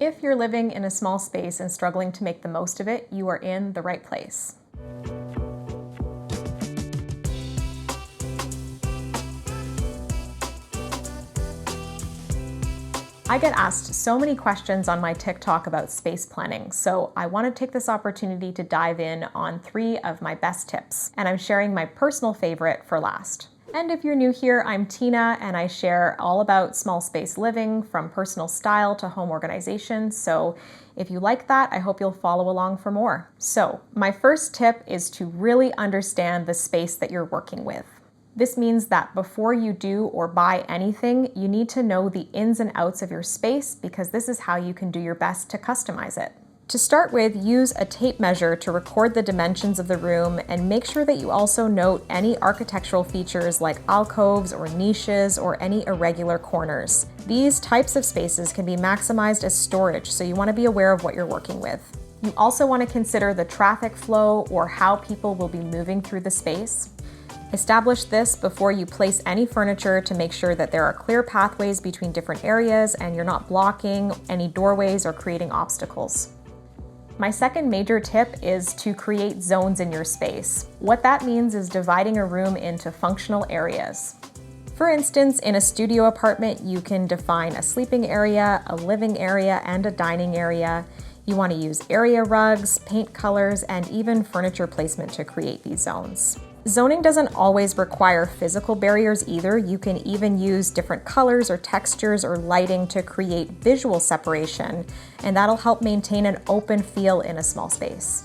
If you're living in a small space and struggling to make the most of it, you are in the right place. I get asked so many questions on my TikTok about space planning, so I want to take this opportunity to dive in on 3 of my best tips, and I'm sharing my personal favorite for last. And if you're new here, I'm Tina, and I share all about small space living, from personal style to home organization, so if you like that, I hope you'll follow along for more. So, my first tip is to really understand the space that you're working with. This means that before you do or buy anything, you need to know the ins and outs of your space, because this is how you can do your best to customize it. To start with, use a tape measure to record the dimensions of the room, and make sure that you also note any architectural features like alcoves or niches or any irregular corners. These types of spaces can be maximized as storage, so you want to be aware of what you're working with. You also want to consider the traffic flow, or how people will be moving through the space. Establish this before you place any furniture to make sure that there are clear pathways between different areas and you're not blocking any doorways or creating obstacles. My second major tip is to create zones in your space. What that means is dividing a room into functional areas. For instance, in a studio apartment, you can define a sleeping area, a living area, and a dining area. You want to use area rugs, paint colors, and even furniture placement to create these zones. Zoning doesn't always require physical barriers either. You can even use different colors or textures or lighting to create visual separation, and that'll help maintain an open feel in a small space.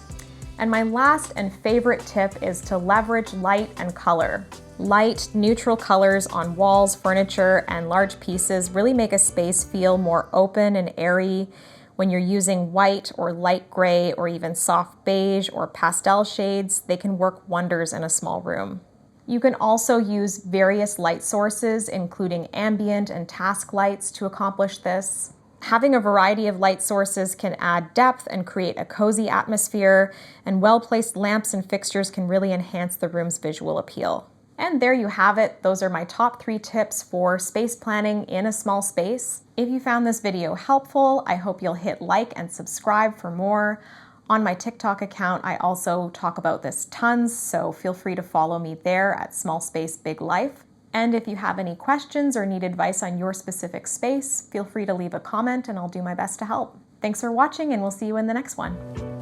And my last and favorite tip is to leverage light and color. Light, neutral colors on walls, furniture, and large pieces really make a space feel more open and airy. When you're using white or light gray or even soft beige or pastel shades, they can work wonders in a small room. You can also use various light sources, including ambient and task lights, to accomplish this. Having a variety of light sources can add depth and create a cozy atmosphere, and well-placed lamps and fixtures can really enhance the room's visual appeal. And there you have it. Those are my top 3 tips for space planning in a small space. If you found this video helpful, I hope you'll hit like and subscribe for more. On my TikTok account, I also talk about this tons, so feel free to follow me there at Small Space Big Life. And if you have any questions or need advice on your specific space, feel free to leave a comment and I'll do my best to help. Thanks for watching, and we'll see you in the next one.